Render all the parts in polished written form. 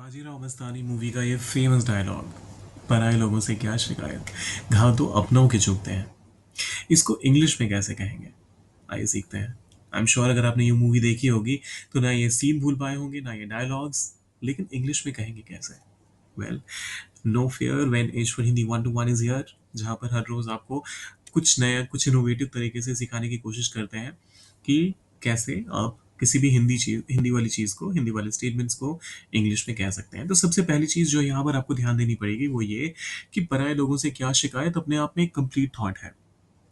Bajirao Mastani movie का ये famous dialogue, पराए लोगों से क्या शिकायत, घाव तो अपनों के चुभते हैं। इसको इंग्लिश में कैसे कहेंगे? आइए सीखते हैं। आई एम श्योर अगर आपने ये मूवी देखी होगी तो ना ये सीन भूल पाए होंगे ना ये डायलॉग्स, लेकिन इंग्लिश में कहेंगे कैसे? Well, no fear when as for Hindi 1 to 1 is here, जहाँ पर हर रोज आपको कुछ नया कुछ इनोवेटिव तरीके से सिखाने की कोशिश करते हैं कि कैसे आप किसी भी हिंदी वाली चीज को, हिंदी वाले स्टेटमेंट्स को इंग्लिश में कह सकते हैं। तो सबसे पहली चीज जो यहाँ पर आपको ध्यान देनी पड़ेगी वो ये कि पराये लोगों से क्या शिकायत अपने आप में एक कंप्लीट थॉट है।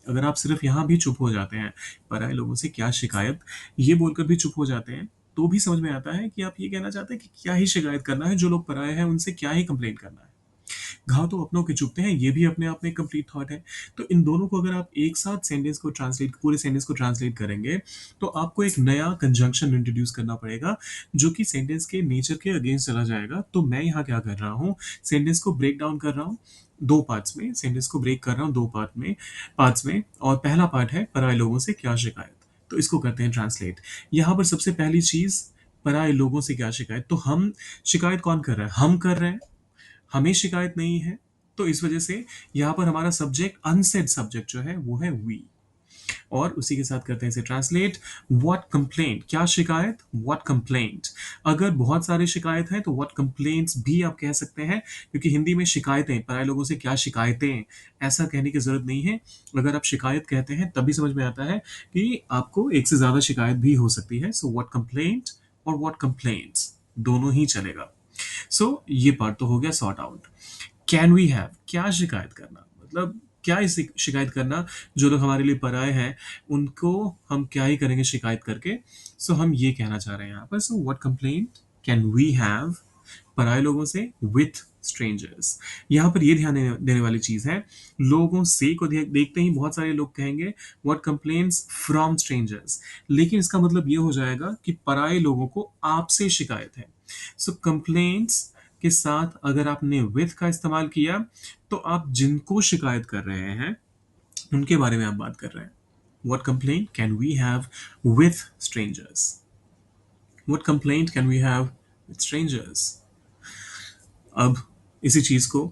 अगर आप सिर्फ यहाँ भी चुप हो जाते हैं, पराये लोगों से क्या शिकायत, ये बोलकर भी चुप हो जाते हैं, तो भी समझ में आता है कि आप ये कहना चाहते हैं कि क्या ही शिकायत करना है, जो लोग पराये हैं उनसे क्या ही कंप्लेंट करना है। घाव तो अपनों के चुभते हैं, ये भी अपने आप में एक कंप्लीट थॉट है। तो इन दोनों को अगर आप एक साथ पूरे सेंटेंस को ट्रांसलेट करेंगे, तो आपको एक नया कंजंक्शन इंट्रोड्यूस करना पड़ेगा, जो कि सेंटेंस के नेचर के अगेंस्ट चला जाएगा। तो मैं यहाँ क्या कर रहा हूँ, सेंटेंस को ब्रेक डाउन कर रहा हूँ दो पार्ट्स में, सेंटेंस को ब्रेक कर रहा हूँ दो पार्ट्स में, और पहला पार्ट है पराये लोगों से क्या शिकायत। तो इसको करते हैं ट्रांसलेट। यहाँ पर सबसे पहली चीज, पराये लोगों से क्या शिकायत, तो हम शिकायत कौन कर रहा है? हम कर रहे हैं, हमें शिकायत नहीं है। तो इस वजह से यहाँ पर हमारा सब्जेक्ट, अनसेड सब्जेक्ट जो है वो है वी, और उसी के साथ करते हैं इसे ट्रांसलेट। व्हाट कंप्लेंट, क्या शिकायत, व्हाट कंप्लेंट। अगर बहुत सारी शिकायत है तो व्हाट कंप्लेंट्स भी आप कह सकते हैं, क्योंकि हिंदी में शिकायतें, पराये लोगों से क्या शिकायतें, ऐसा कहने की जरूरत नहीं है। अगर आप शिकायत कहते हैं तभी समझ में आता है कि आपको एक से ज्यादा शिकायत भी हो सकती है। सो व्हाट कंप्लेंट और व्हाट कंप्लेंट्स दोनों ही चलेगा। ये पार्ट तो हो गया sort out. Can we have, क्या शिकायत करना, मतलब क्या इसे शिकायत करना, जो लोग हमारे लिए पराए हैं उनको हम क्या ही करेंगे शिकायत करके। हम ये कहना चाह रहे हैं यहाँ पर, what complaint can we have पराए लोगों से विथ स्ट्रेंजर्स। यहाँ पर ये ध्यान देने वाली चीज है, लोगों से को देखते ही बहुत सारे लोग कहेंगे व्हाट कंप्लेंट्स फ्रॉम स्ट्रेंजर्स, लेकिन इसका मतलब ये हो जाएगा कि पराए लोगों को आपसे शिकायत है। कंप्लेंट्स के साथ अगर आपने विथ का इस्तेमाल किया, तो आप जिनको शिकायत कर रहे हैं उनके बारे में आप बात कर रहे हैं। What complaint can we have with strangers? What complaint can we have with strangers? अब इसी चीज को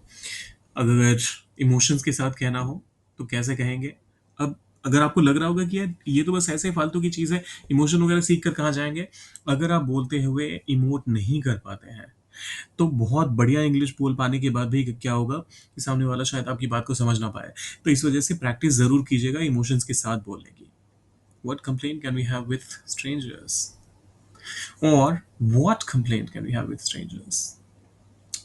अगर इमोशंस के साथ कहना हो तो कैसे कहेंगे? अब अगर आपको लग रहा होगा कि यार ये तो बस ऐसे फालतू की चीज है, इमोशन वगैरह सीख कर कहाँ जाएंगे, अगर आप बोलते हुए इमोट नहीं कर पाते हैं, तो बहुत बढ़िया इंग्लिश बोल पाने के बाद भी क्या होगा कि सामने वाला शायद आपकी बात को समझ ना पाए। तो इस वजह से प्रैक्टिस जरूर कीजिएगा इमोशंस के साथ बोलने की। What complaint can we have with strangers? और what complaint can we have with strangers?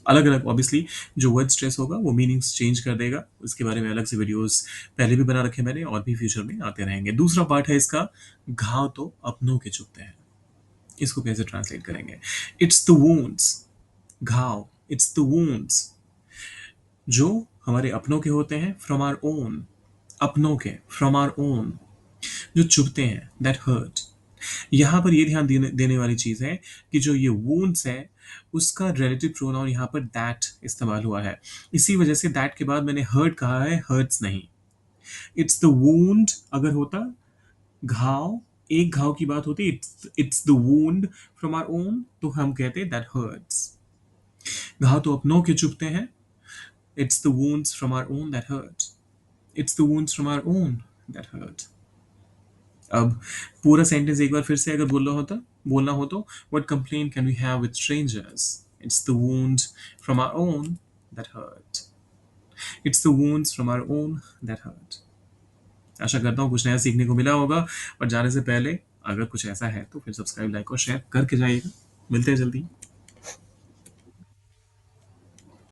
अलग अलग ऑब्वियसली, जो वर्ड स्ट्रेस होगा वो मीनिंग्स चेंज कर देगा। उसके बारे में अलग से वीडियोस पहले भी बना रखे मैंने, और भी फ्यूचर में आते रहेंगे। दूसरा पार्ट है इसका, घाव तो अपनों के चुभते हैं। इसको कैसे ट्रांसलेट करेंगे? इट्स द वुंड्स, घाव, इट्स द वुंड्स जो हमारे अपनों के होते हैं, फ्रॉम आर ओन, अपनों के, फ्रॉम आर ओन, जो चुभते हैं, दैट हर्ट। यहाँ पर ये ध्यान देने वाली चीज है कि जो ये वुंड्स है उसका रिलेटिव प्रोनाउन यहाँ पर दैट इस्तेमाल हुआ है। इसी वजह से दैट के बाद मैंने हर्ट कहा है, हर्ट्स नहीं। इट्स द वुंड अगर होता, घाव, एक घाव की बात होती, it's the wound from our own, तो हम कहते दैट हर्ट्स। घाव तो अपनों के चुभते हैं, it's the wounds from our own that hurt. It's the wounds from our own that hurt. अब पूरा सेंटेंस एक बार फिर से अगर बोलना हो तो what complaint can we have with strangers? It's the wounds from our own that hurt. It's the wounds from our own that hurt. आशा करता हूँ कुछ नया सीखने को मिला होगा, और जाने से पहले अगर कुछ ऐसा है तो फिर सब्सक्राइब, लाइक और शेयर करके जाइएगा। मिलते हैं जल्दी।